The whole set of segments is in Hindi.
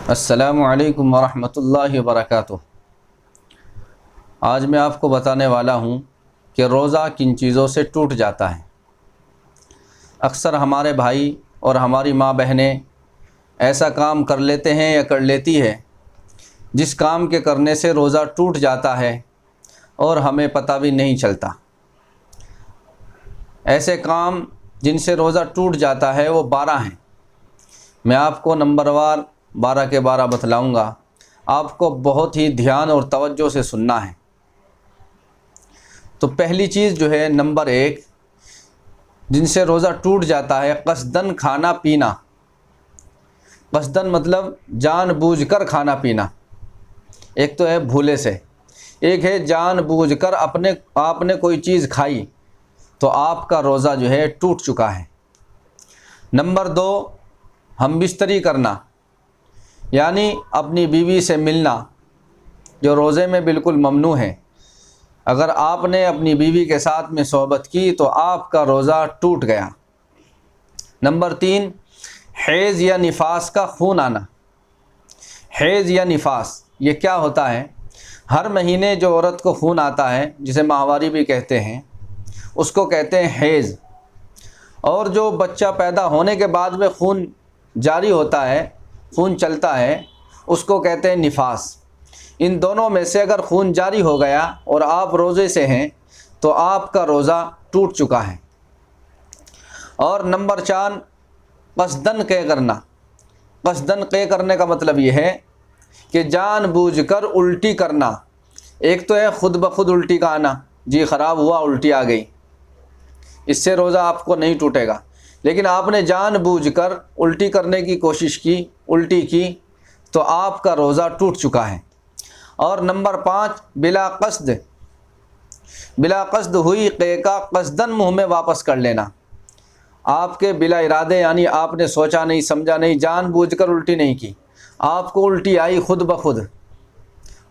अस्सलामु अलैकुम वरहमतुल्लाहि वबरकातुह। आज मैं आपको बताने वाला हूँ कि रोज़ा किन चीज़ों से टूट जाता है। अक्सर हमारे भाई और हमारी माँ बहनें ऐसा काम कर लेते हैं या कर लेती है जिस काम के करने से रोज़ा टूट जाता है और हमें पता भी नहीं चलता। ऐसे काम जिनसे रोज़ा टूट जाता है वो 12 हैं। मैं आपको नंबरवार 12 के 12 बतलाऊँगा। आपको बहुत ही ध्यान और तवज्जो से सुनना है। तो पहली चीज़ जो है नंबर 1 जिनसे रोज़ा टूट जाता है, कसदन खाना पीना। कसदन मतलब जानबूझकर खाना पीना। एक तो है भूले से, एक है जानबूझकर आपने कोई चीज़ खाई तो आपका रोज़ा जो है टूट चुका है। नंबर 2 हम बिस्तरी करना, यानी अपनी बीवी से मिलना, जो रोज़े में बिल्कुल ममनू है। अगर आपने अपनी बीवी के साथ में सोहबत की तो आपका रोज़ा टूट गया। नंबर 3 हैज़ या निफास का खून आना। हैज़ या निफास ये क्या होता है? हर महीने जो औरत को खून आता है, जिसे माहवारी भी कहते हैं, उसको कहते हैं हैज़। और जो बच्चा पैदा होने के बाद में खून जारी होता है, खून चलता है, उसको कहते हैं निफास। इन दोनों में से अगर खून जारी हो गया और आप रोज़े से हैं तो आपका रोज़ा टूट चुका है। और नंबर 4 कसदन क़े करना। कसदन क़े करने का मतलब ये है कि जानबूझकर उल्टी करना। एक तो है खुद ब खुद उल्टी का आना, जी ख़राब हुआ उल्टी आ गई, इससे रोज़ा आपको नहीं टूटेगा। लेकिन आपने जानबूझकर उल्टी करने की कोशिश की, उल्टी की, तो आपका रोज़ा टूट चुका है। और नंबर 5 बिला कस्द। बिला कस्द हुई क़े का कसदन मुँह में वापस कर लेना। आपके बिला इरादे, यानी आपने सोचा नहीं, समझा नहीं, जानबूझकर उल्टी नहीं की, आपको उल्टी आई खुद ब खुद,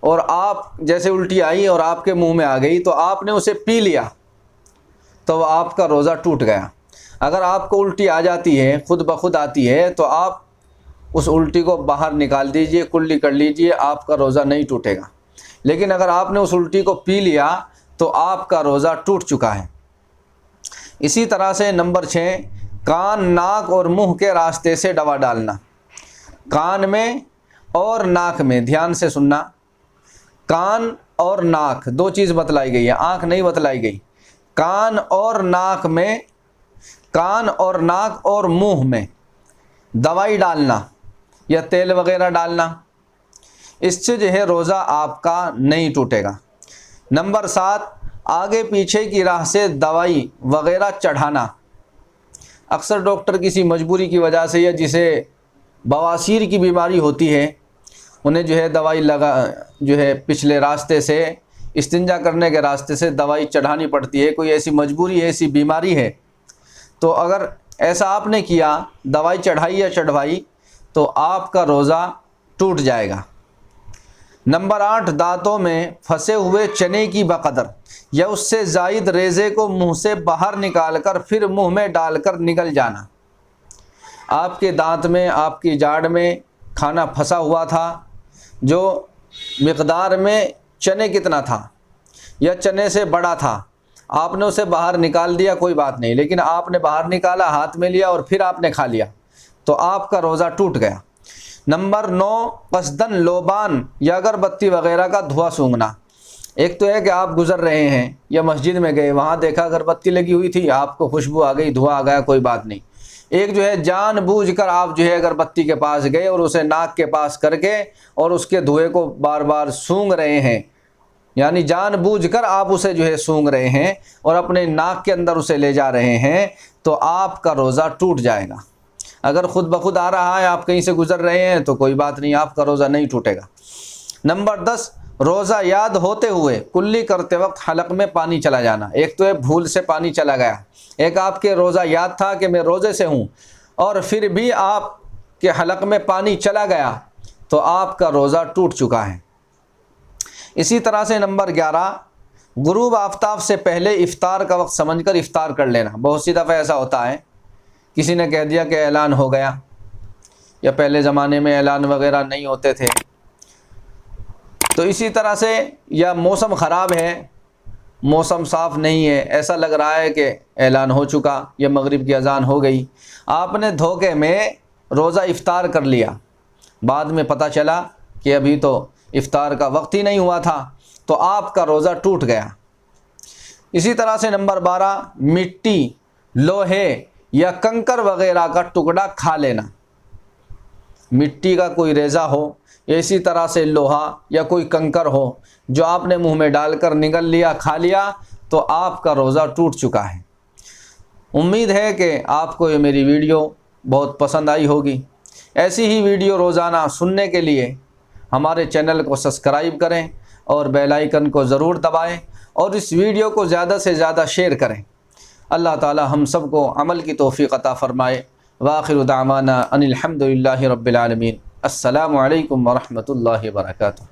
और आप जैसे उल्टी आई और आपके मुंह में आ गई तो आपने उसे पी लिया, तो आपका रोज़ा टूट गया। अगर आपको उल्टी आ जाती है, खुद ब खुद आती है, तो आप उस उल्टी को बाहर निकाल दीजिए, कुल्ली कर लीजिए, आपका रोज़ा नहीं टूटेगा। लेकिन अगर आपने उस उल्टी को पी लिया तो आपका रोज़ा टूट चुका है। इसी तरह से नंबर 6 कान, नाक और मुंह के रास्ते से दवा डालना। कान में और नाक में, ध्यान से सुनना, कान और नाक दो चीज़ बतलाई गई है, आँख नहीं बतलाई गई। कान और नाक में, कान और नाक और मुंह में दवाई डालना या तेल वगैरह डालना, इससे जो है रोज़ा आपका नहीं टूटेगा। नंबर 7 आगे पीछे की राह से दवाई वगैरह चढ़ाना। अक्सर डॉक्टर किसी मजबूरी की वजह से, या जिसे बवासीर की बीमारी होती है, उन्हें जो है दवाई जो है पिछले रास्ते से, इस्तिंजा करने के रास्ते से दवाई चढ़ानी पड़ती है। कोई ऐसी मजबूरी है, ऐसी बीमारी है, तो अगर ऐसा आपने किया, दवाई चढ़ाई या चढ़वाई, तो आपका रोज़ा टूट जाएगा। नंबर 8 दांतों में फंसे हुए चने की बकदर या उससे ज़ायद रेज़े को मुंह से बाहर निकालकर फिर मुंह में डालकर निगल जाना। आपके दांत में, आपकी जाड़ में खाना फंसा हुआ था, जो मिक़दार में चने कितना था या चने से बड़ा था, आपने उसे बाहर निकाल दिया, कोई बात नहीं, लेकिन आपने बाहर निकाला, हाथ में लिया और फिर आपने खा लिया, तो आपका रोज़ा टूट गया। नंबर 9 कसदन लोबान या अगरबत्ती वगैरह का धुआं सूंघना। एक तो है कि आप गुज़र रहे हैं या मस्जिद में गए, वहाँ देखा अगरबत्ती लगी हुई थी, आपको खुशबू आ गई, धुआं आ गया, कोई बात नहीं। एक जो है जानबूझकर आप जो है अगरबत्ती के पास गए और उसे नाक के पास करके और उसके धुएं को बार बार सूंघ रहे हैं, यानी जानबूझकर आप उसे जो है सूंघ रहे हैं और अपने नाक के अंदर उसे ले जा रहे हैं, तो आपका रोज़ा टूट जाएगा। अगर खुद ब खुद आ रहा है, आप कहीं से गुजर रहे हैं, तो कोई बात नहीं, आपका रोज़ा नहीं टूटेगा। नंबर 10 रोज़ा याद होते हुए कुल्ली करते वक्त हलक में पानी चला जाना। एक तो है भूल से पानी चला गया, एक आपके रोज़ा याद था कि मैं रोज़े से हूँ और फिर भी आपके हलक में पानी चला गया, तो आपका रोज़ा टूट चुका है। इसी तरह से नंबर 11 गुरूब आफ्ताब से पहले इफ्तार का वक्त समझकर इफ्तार कर लेना। बहुत सी दफ़ा ऐसा होता है, किसी ने कह दिया कि ऐलान हो गया, या पहले ज़माने में ऐलान वगैरह नहीं होते थे। तो इसी तरह से, या मौसम ख़राब है, मौसम साफ़ नहीं है, ऐसा लग रहा है कि ऐलान हो चुका या मगरिब की अज़ान हो गई, आपने धोखे में रोज़ा इफ़्तार कर लिया, बाद में पता चला कि अभी तो इफ़्तार का वक्त ही नहीं हुआ था, तो आपका रोज़ा टूट गया। इसी तरह से नंबर 12, मिट्टी, लोहे या कंकर वगैरह का टुकड़ा खा लेना। मिट्टी का कोई रेज़ा हो, इसी तरह से लोहा या कोई कंकर हो जो आपने मुंह में डालकर निगल लिया, खा लिया, तो आपका रोज़ा टूट चुका है। उम्मीद है कि आपको ये मेरी वीडियो बहुत पसंद आई होगी। ऐसी ही वीडियो रोज़ाना सुनने के लिए हमारे चैनल को सब्सक्राइब करें और बेल आइकन को ज़रूर दबाएं और इस वीडियो को ज़्यादा से ज़्यादा शेयर करें। अल्लाह ताला हम सब को अमल की तौफ़ीक़ अता फ़रमाए। वाखिरु दावाना अनिल हम्दुलिल्लाहि रब्बिल आलमीन। अस्सलामु अलैकुम व रहमतुल्लाहि व बरकातुहू।